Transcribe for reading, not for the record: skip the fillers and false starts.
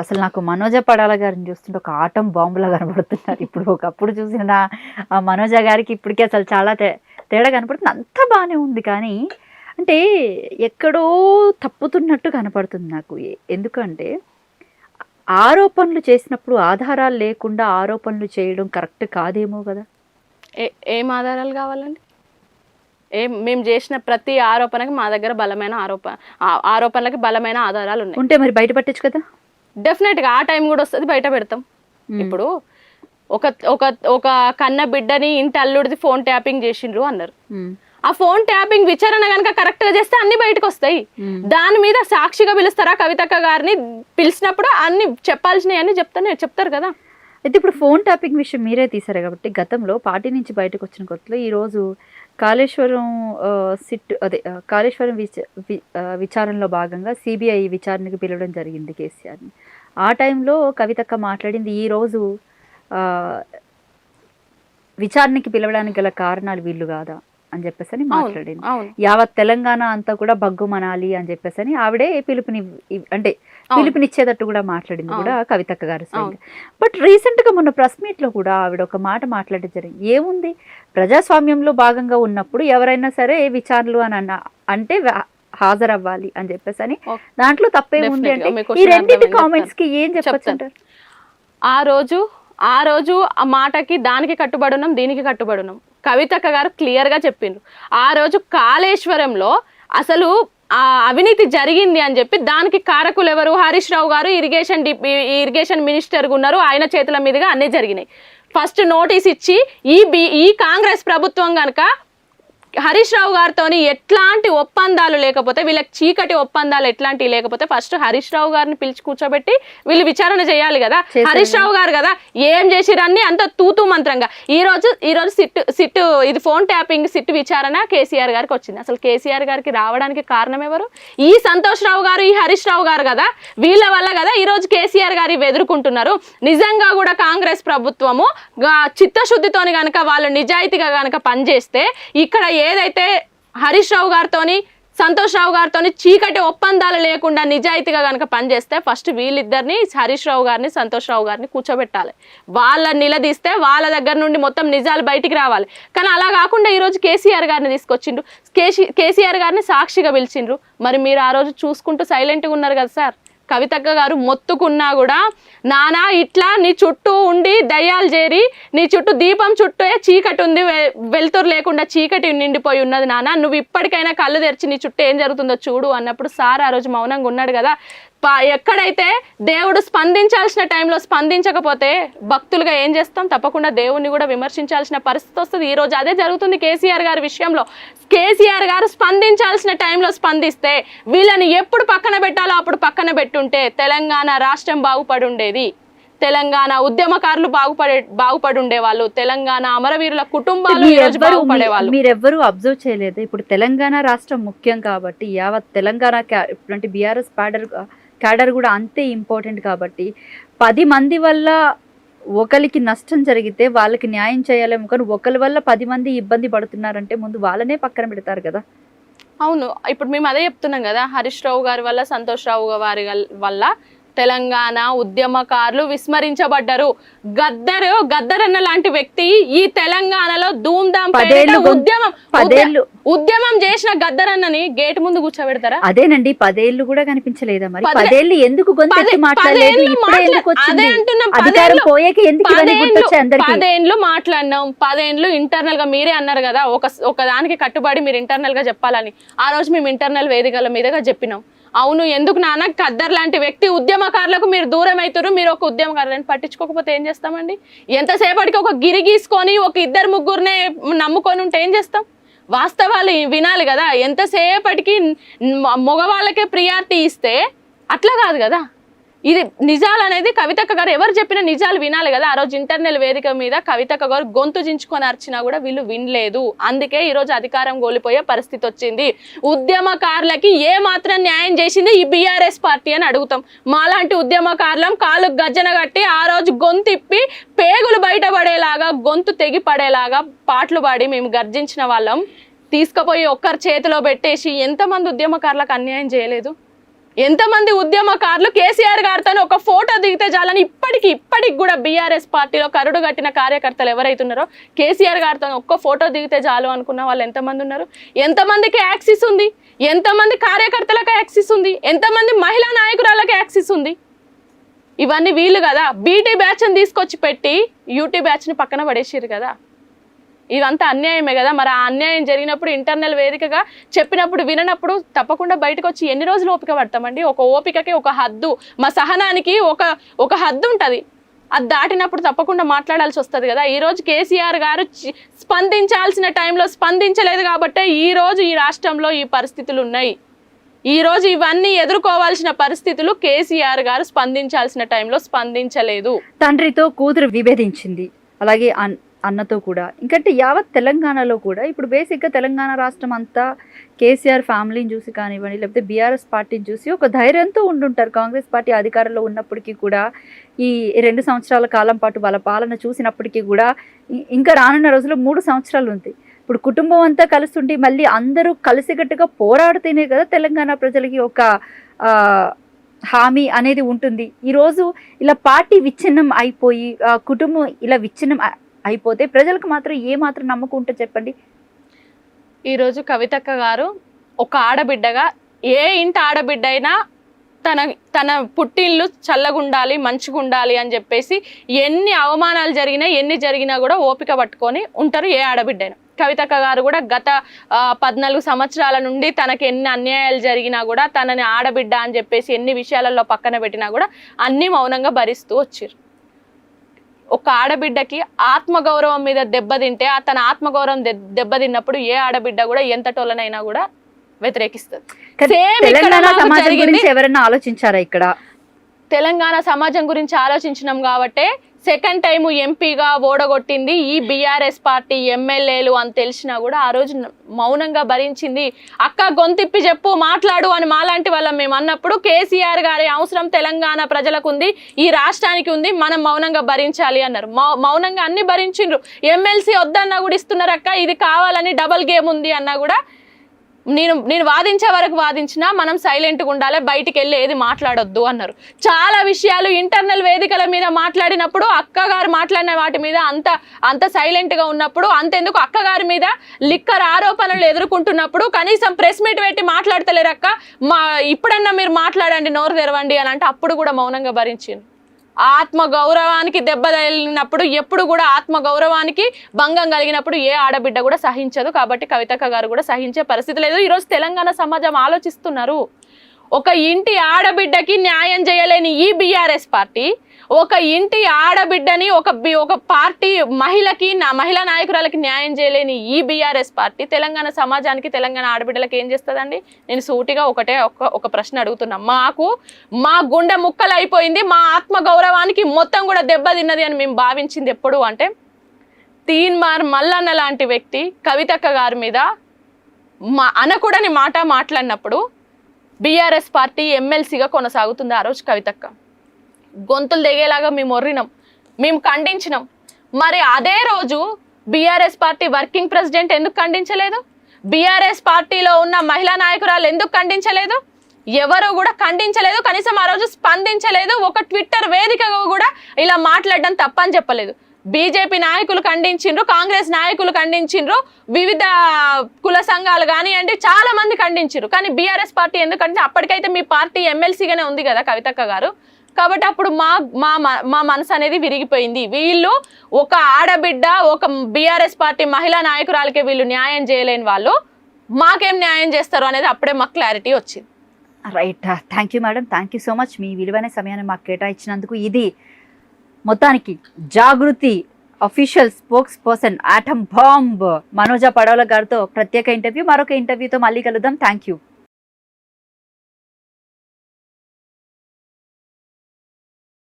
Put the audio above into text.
అసలు నాకు మనోజ పడాల గారిని చూస్తుంటే ఒక ఆటం బాంబులా కనబడుతున్నారు ఇప్పుడు. ఒకప్పుడు చూసిన ఆ మనోజ గారికి ఇప్పటికీ అసలు చాలా తేడా కనపడుతుంది. అంతా బాగానే ఉంది కానీ అంటే ఎక్కడో తప్పుతున్నట్టు కనపడుతుంది నాకు. ఎందుకంటే ఆరోపణలు చేసినప్పుడు ఆధారాలు లేకుండా ఆరోపణలు చేయడం కరెక్ట్ కాదేమో కదా. ఏం ఆధారాలు కావాలండి? మేము చేసిన ప్రతి ఆరోపణకి మా దగ్గర బలమైన ఆరోపణలకి బలమైన ఆధారాలు ఉన్నాయి. ఉంటే మరి బయట పట్టచ్చు కదా. డెఫినెట్గా ఆ టైం కూడా వస్తుంది, బయట పెడతాం. ఇప్పుడు ఒక ఒక ఒక కన్న బిడ్డని ఇంటి అల్లుడిది ఫోన్ ట్యాపింగ్ చేసిండ్రు అన్నారు. ఆ ఫోన్ ట్యాపింగ్ విచారణ కనుక కరెక్ట్ గా చేస్తే అన్ని బయటకు వస్తాయి. దాని మీద సాక్షిగా పిలుస్తారా? కవితక్క గారిని పిలిచినప్పుడు అన్ని చెప్పాల్సినవి అన్ని చెప్తారు కదా. అయితే ఇప్పుడు ఫోన్ ట్యాపింగ్ విషయం మీరే తీసారు కాబట్టి గతంలో పార్టీ నుంచి బయటకు వచ్చిన కొత్తలో ఈరోజు కాళేశ్వరం కాళేశ్వరం విచారణలో భాగంగా సిబిఐ విచారణకు పిలవడం జరిగింది కేసీఆర్ని. ఆ టైంలో కవితక్క మాట్లాడింది ఈరోజు విచారణకి పిలవడానికి గల కారణాలు వీళ్ళు కాదా అని చెప్పేసి మాట్లాడింది. యావత్ తెలంగాణ అంతా కూడా బగ్గుమనాలి అని చెప్పేసి ఆవిడే పిలుపునిచ్చేటట్టు కూడా మాట్లాడింది కూడా కవితక్క గారు. బట్ రీసెంట్ గా మొన్న ప్రెస్ మీట్ లో కూడా ఆవిడ ఒక మాట మాట్లాడడం జరిగింది. ఏముంది, ప్రజాస్వామ్యంలో భాగంగా ఉన్నప్పుడు ఎవరైనా సరే విచారణలు అని అంటే హాజరవ్వాలి అని చెప్పేసి దాంట్లో తప్పే ఉంది అంటే ఈ రెండింటి కామెంట్స్ కి ఏం చెప్పొచ్చుంటారు? ఆ రోజు ఆ మాటకి దానికి కట్టుబడి ఉన్నాం, దీనికి కట్టుబడి ఉన్నాం. కవితక్క గారు క్లియర్ గా చెప్పిండ్రు. ఆ రోజు కాళేశ్వరంలో అసలు అవినీతి జరిగింది అని చెప్పి దానికి కారకులు ఎవరు? హరీష్ రావు గారు ఇరిగేషన్ మినిస్టర్ ఉన్నారు, ఆయన చేతుల మీదుగా అన్నీ జరిగినాయి. ఫస్ట్ నోటీస్ ఇచ్చి ఈ కాంగ్రెస్ ప్రభుత్వం కనుక హరీష్ రావు గారితో ఎట్లాంటి ఒప్పందాలు లేకపోతే, వీళ్ళకి చీకటి ఒప్పందాలు ఎట్లాంటివి లేకపోతే ఫస్ట్ హరీష్ రావు గారిని పిలిచి కూర్చోబెట్టి వీళ్ళు విచారణ చేయాలి కదా. హరీష్ రావు గారు కదా ఏం చేసిరన్ని అంత తూతూ మంత్రంగా. ఈ రోజు సిట్ ఇది ఫోన్ ట్యాపింగ్ సిట్ విచారణ కేసీఆర్ గారికి వచ్చింది. అసలు కేసీఆర్ గారికి రావడానికి కారణం ఎవరు? ఈ సంతోష్ రావు గారు, ఈ హరీష్ రావు గారు కదా. వీళ్ళ వల్ల కదా ఈ రోజు కేసీఆర్ గారు ఎదుర్కొంటున్నారు. నిజంగా కూడా కాంగ్రెస్ ప్రభుత్వము చిత్తశుద్ధితోని గనక వాళ్ళు నిజాయితీగా గనక పనిచేస్తే ఇక్కడ ఏదైతే హరీష్ రావు గారితోని సంతోష్ రావు గారితోని చీకటి ఒప్పందాలు లేకుండా నిజాయితీగా కనుక పనిచేస్తే ఫస్ట్ వీళ్ళిద్దరిని, హరీష్ రావు గారిని సంతోష్ రావు గారిని కూర్చోబెట్టాలి. వాళ్ళని నిలదీస్తే వాళ్ళ దగ్గర నుండి మొత్తం నిజాలు బయటికి రావాలి. కానీ అలా కాకుండా ఈరోజు కేసీఆర్ గారిని తీసుకొచ్చిండ్రు, కేసీఆర్ గారిని సాక్షిగా పిలిచిండ్రు. మరి మీరు ఆ రోజు చూసుకుంటూ సైలెంట్గా ఉన్నారు కదా సార్. కవితక్క గారు మొత్తుకున్నా కూడా నానా ఇట్లా నీ చుట్టూ ఉండి దయ్యాలు చేరి నీ చుట్టూ దీపం చుట్టూ చీకటి ఉంది, వెలుతురు లేకుండా చీకటి నిండిపోయి ఉన్నది నాన్న, నువ్వు ఇప్పటికైనా కళ్ళు తెరిచి నీ చుట్టూ ఏం జరుగుతుందో చూడు అన్నప్పుడు సార్ ఆ రోజు మౌనంగా ఉన్నాడు కదా. ఎక్కడైతే దేవుడు స్పందించాల్సిన టైంలో స్పందించకపోతే భక్తులుగా ఏం చేస్తాం? తప్పకుండా దేవుణ్ణి కూడా విమర్శించాల్సిన పరిస్థితి వస్తుంది. ఈ రోజు అదే జరుగుతుంది కేసీఆర్ గారి విషయంలో. కేసీఆర్ గారు స్పందించాల్సిన టైంలో స్పందిస్తే వీళ్ళని ఎప్పుడు పక్కన పెట్టాలో అప్పుడు పక్కన పెట్టుంటే తెలంగాణ రాష్ట్రం బాగుపడి ఉండేది. తెలంగాణ ఉద్యమకారులు బాగుపడి ఉండేవాళ్ళు. తెలంగాణ అమరవీరుల కుటుంబాలు బాగుపడేవాళ్ళు. మీరెవ్వరూ అబ్జర్వ్ చేయలేదు. ఇప్పుడు తెలంగాణ రాష్ట్రం ముఖ్యం కాబట్టి యావత్ తెలంగాణ బీఆర్ఎస్ క్యాడర్ కూడా అంతే ఇంపార్టెంట్ కాబట్టి 10 మంది వల్ల ఒకరికి నష్టం జరిగితే వాళ్ళకి న్యాయం చేయాలేమో, కానీ ఒకరి వల్ల 10 మంది ఇబ్బంది పడుతున్నారంటే ముందు వాళ్ళనే పక్కన పెడతారు కదా. అవును, ఇప్పుడు మేము అదే చెప్తున్నాం కదా. హరీష్ రావు గారి వల్ల, సంతోష్ రావు గారి వల్ల తెలంగాణ ఉద్యమకారులు విస్మరించబడ్డారు. గద్దరన్న లాంటి వ్యక్తి ఈ తెలంగాణలో ధూమ్ధాం ఉద్యమం చేసిన గద్దరన్నని గేట్ ముందు కూర్చోబెడతారా? అదేనండి, 10 ఏళ్ళు కూడా కనిపించలేదా? మరి 10 ఏళ్ళు ఎందుకు మాట్లాడలేదు? 10 ఏళ్ళు మాట్లాడినాం. 10 ఏళ్ళు ఇంటర్నల్ గా మీరే అన్నారు కదా, ఒక దానికి కట్టుబడి మీరు ఇంటర్నల్ గా చెప్పాలని. ఆ రోజు మేము ఇంటర్నల్ వేదికల మీదగా చెప్పినాం. అవును, ఎందుకు నాన్న ఖద్దర్ లాంటి వ్యక్తి ఉద్యమకారులకు మీరు దూరం అవుతారు, మీరు ఒక ఉద్యమకారులను పట్టించుకోకపోతే ఏం చేస్తామండి? ఎంతసేపటికి ఒక గిరి గీసుకొని ఒక 2-3 నమ్ముకొని ఉంటే ఏం చేస్తాం? వాస్తవాలు వినాలి కదా. ఎంతసేపటికి మగవాళ్ళకే ప్రియారిటీ ఇస్తే అట్లా కాదు కదా. ఇది నిజాలు అనేది కవితక్క గారు ఎవరు చెప్పిన నిజాలు వినాలి కదా. ఆ రోజు ఇంటర్నల్ వేదిక మీద కవితక్క గారు గొంతు జించుకొని అర్చినా కూడా వీళ్ళు వినలేదు. అందుకే ఈరోజు అధికారం కోల్పోయే పరిస్థితి వచ్చింది. ఉద్యమకారులకి ఏ మాత్రం న్యాయం చేసింది ఈ బీఆర్ఎస్ పార్టీ అని అడుగుతాం. మాలాంటి ఉద్యమకారులం కాలు గజ్జన కట్టి ఆ రోజు గొంతిప్పి పేగులు బయటపడేలాగా, గొంతు తెగి పడేలాగా పాటలు పాడి మేము గర్జించిన వాళ్ళం. తీసుకుపోయి ఒక్కరి చేతిలో పెట్టేసి ఎంతమంది ఉద్యమకారులకు అన్యాయం చేయలేదు? ఎంతమంది ఉద్యమకారులు కేసీఆర్ గారితో ఒక ఫోటో దిగితే చాలని ఇప్పటికి కూడా బీఆర్ఎస్ పార్టీలో కరుడు కట్టిన కార్యకర్తలు ఎవరైతున్నారో కేసీఆర్ గారితో ఒక్క ఫోటో దిగితే చాలు అనుకున్న వాళ్ళు ఎంతమంది ఉన్నారు? ఎంతమందికి యాక్సిస్ ఉంది? ఎంతమంది కార్యకర్తలకు యాక్సిస్ ఉంది? ఎంతమంది మహిళా నాయకురాలకు యాక్సిస్ ఉంది? ఇవన్నీ వీళ్ళు కదా బీటీ బ్యాచ్ని తీసుకొచ్చి పెట్టి యూటీ బ్యాచ్ని పక్కన పడేసారు కదా. ఇదంతా అన్యాయమే కదా. మరి ఆ అన్యాయం జరిగినప్పుడు ఇంటర్నల్ వేదికగా చెప్పినప్పుడు విననప్పుడు తప్పకుండా బయటకు వచ్చి ఎన్ని రోజులు ఓపిక పడతామండి? ఒక ఓపికకి ఒక హద్దు, మా సహనానికి ఒక హద్దు ఉంటుంది. అది దాటినప్పుడు తప్పకుండా మాట్లాడాల్సి వస్తుంది కదా. ఈరోజు కేసీఆర్ గారు స్పందించాల్సిన టైంలో స్పందించలేదు కాబట్టి ఈరోజు ఈ రాష్ట్రంలో ఈ పరిస్థితులు ఉన్నాయి. ఈరోజు ఇవన్నీ ఎదుర్కోవాల్సిన పరిస్థితులు కేసీఆర్ గారు స్పందించాల్సిన టైంలో స్పందించలేదు. తండ్రితో కూతురు విభేదించింది, అలాగే అన్నతో కూడా. ఇంకంటే యావత్ తెలంగాణలో కూడా ఇప్పుడు బేసిక్గా తెలంగాణ రాష్ట్రం అంతా కేసీఆర్ ఫ్యామిలీని చూసి కానివ్వండి, లేకపోతే బీఆర్ఎస్ పార్టీని చూసి ఒక ధైర్యంతో ఉండుంటారు. కాంగ్రెస్ పార్టీ అధికారంలో ఉన్నప్పటికీ కూడా ఈ 2 సంవత్సరాల కాలం పాటు వాళ్ళ పాలన చూసినప్పటికీ కూడా ఇంకా రానున్న రోజుల్లో 3 సంవత్సరాలు ఉంది. ఇప్పుడు కుటుంబం అంతా కలుస్తుంటే మళ్ళీ అందరూ కలిసికట్టుగా పోరాడితేనే కదా తెలంగాణ ప్రజలకి ఒక హామీ అనేది ఉంటుంది. ఈరోజు ఇలా పార్టీ విచ్ఛిన్నం అయిపోయి కుటుంబం ఇలా విచ్ఛిన్నం అయిపోతే ప్రజలకు మాత్రం ఏమాత్రం నమ్మకం ఉంటుంది చెప్పండి? ఈరోజు కవితక్క గారు ఒక ఆడబిడ్డగా, ఏ ఇంటి ఆడబిడ్డ అయినా తన పుట్టిల్లు చల్లగుండాలి, మంచిగుండాలి అని చెప్పేసి ఎన్ని అవమానాలు జరిగినా ఎన్ని జరిగినా కూడా ఓపిక పట్టుకొని ఉంటారు ఏ ఆడబిడ్డైనా. కవితక్క గారు కూడా గత 14 సంవత్సరాల నుండి తనకి ఎన్ని అన్యాయాలు జరిగినా కూడా తనని ఆడబిడ్డ అని చెప్పేసి ఎన్ని విషయాలలో పక్కన పెట్టినా కూడా అన్ని మౌనంగా భరిస్తూ వచ్చారు. ఒక ఆడబిడ్డకి ఆత్మగౌరవం మీద దెబ్బతింటే తన ఆత్మగౌరవం దెబ్బతిన్నప్పుడు ఏ ఆడబిడ్డ కూడా ఎంత టోలనైనా కూడా వ్యతిరేకిస్తుంది. ఎవరైనా ఆలోచించారా ఇక్కడ? తెలంగాణ సమాజం గురించి ఆలోచించినాం కాబట్టి సెకండ్ టైం ఎంపీగా ఓడగొట్టింది ఈ బీఆర్ఎస్ పార్టీ ఎమ్మెల్యేలు అని తెలిసినా కూడా ఆ రోజు మౌనంగా భరించింది. అక్క గొంతిప్పి చెప్పు, మాట్లాడు అని మాలాంటి వాళ్ళం మేము అన్నప్పుడు కేసీఆర్ గారి అవసరం తెలంగాణ ప్రజలకు ఉంది, ఈ రాష్ట్రానికి ఉంది, మనం మౌనంగా భరించాలి అన్నారు. మౌనంగా అన్ని భరించిండ్రు. ఎమ్మెల్సీ వద్దన్నా కూడా ఇస్తున్నారు అక్క, ఇది కావాలని డబల్ గేమ్ ఉంది అన్నా కూడా నేను వాదించే వరకు వాదించినా మనం సైలెంట్గా ఉండాలి, బయటికి వెళ్ళి ఏది మాట్లాడొద్దు అన్నారు. చాలా విషయాలు ఇంటర్నల్ వేదికల మీద మాట్లాడినప్పుడు అక్కగారు మాట్లాడిన వాటి మీద అంత సైలెంట్గా ఉన్నప్పుడు, అంతెందుకు అక్కగారి మీద లిక్కర్ ఆరోపణలు ఎదుర్కొంటున్నప్పుడు కనీసం ప్రెస్ మీట్ పెట్టి మాట్లాడతలేరు అక్క, ఇప్పుడన్నా మీరు మాట్లాడండి, నోరు తెరవండి అని అంటే అప్పుడు కూడా మౌనంగా భరించింది. ఆత్మగౌరవానికి దెబ్బ తగిలినప్పుడు, ఎప్పుడు కూడా ఆత్మగౌరవానికి భంగం కలిగినప్పుడు ఏ ఆడబిడ్డ కూడా సహించదు. కాబట్టి కవితక్క గారు కూడా సహించే పరిస్థితి లేదు. ఈరోజు తెలంగాణ సమాజం ఆలోచిస్తున్నారు. ఒక ఇంటి ఆడబిడ్డకి న్యాయం చేయలేని ఈ బీఆర్ఎస్ పార్టీ, ఒక ఇంటి ఆడబిడ్డని ఒక పార్టీ మహిళా నాయకురాలకి న్యాయం చేయలేని ఈ బీఆర్ఎస్ పార్టీ తెలంగాణ సమాజానికి, తెలంగాణ ఆడబిడ్డలకి ఏం చేస్తుందండి? నేను సూటిగా ఒక ప్రశ్న అడుగుతున్నా. మా గుండె ముక్కలు అయిపోయింది, మా ఆత్మగౌరవానికి మొత్తం కూడా దెబ్బతిన్నది అని మేము భావించింది ఎప్పుడు అంటే తీన్మార్ మల్లన్న లాంటి వ్యక్తి కవితక్క గారి మీద అనకూడని మాట మాట్లాడినప్పుడు బీఆర్ఎస్ పార్టీ ఎమ్మెల్సీగా కొనసాగుతుంది. ఆ రోజు కవితక్క గొంతులు దిగేలాగా మేము మొర్రినాం, మేము ఖండించినాం. మరి అదే రోజు బీఆర్ఎస్ పార్టీ వర్కింగ్ ప్రెసిడెంట్ ఎందుకు ఖండించలేదు? బీఆర్ఎస్ పార్టీలో ఉన్న మహిళా నాయకురాలు ఎందుకు ఖండించలేదు? ఎవరు కూడా ఖండించలేదు, కనీసం ఆ రోజు స్పందించలేదు. ఒక ట్విట్టర్ వేదికగా కూడా ఇలా మాట్లాడడం తప్పని చెప్పలేదు. బీజేపీ నాయకులు ఖండించిండ్రు, కాంగ్రెస్ నాయకులు ఖండించిండ్రు, వివిధ కుల సంఘాలు కానివ్వండి చాలా మంది ఖండించారు. కానీ బీఆర్ఎస్ పార్టీ ఎందుకంటే అప్పటికైతే మీ పార్టీ ఎమ్మెల్సీగానే ఉంది కదా కవితక్క గారు. కాబట్టి అప్పుడు మా మనసు అనేది విరిగిపోయింది. వీళ్ళు ఒక ఆడబిడ్డ, ఒక బీఆర్ఎస్ పార్టీ మహిళా నాయకురాలకే వీళ్ళు న్యాయం చేయలేని వాళ్ళు మాకేం న్యాయం చేస్తారు అనేది అప్పుడే మాకు క్లారిటీ వచ్చింది. Right, thank you madam, thank you so much. మీ విలువైన సమయాన్ని మాకు కేటాయించినందుకు. ఇది మొత్తానికి Jagruthi official spokesperson atom bomb Manoja Padavala గారితో ప్రత్యేక ఇంటర్వ్యూ. మరొక ఇంటర్వ్యూతో మళ్ళీ కలుద్దాం. Thank you.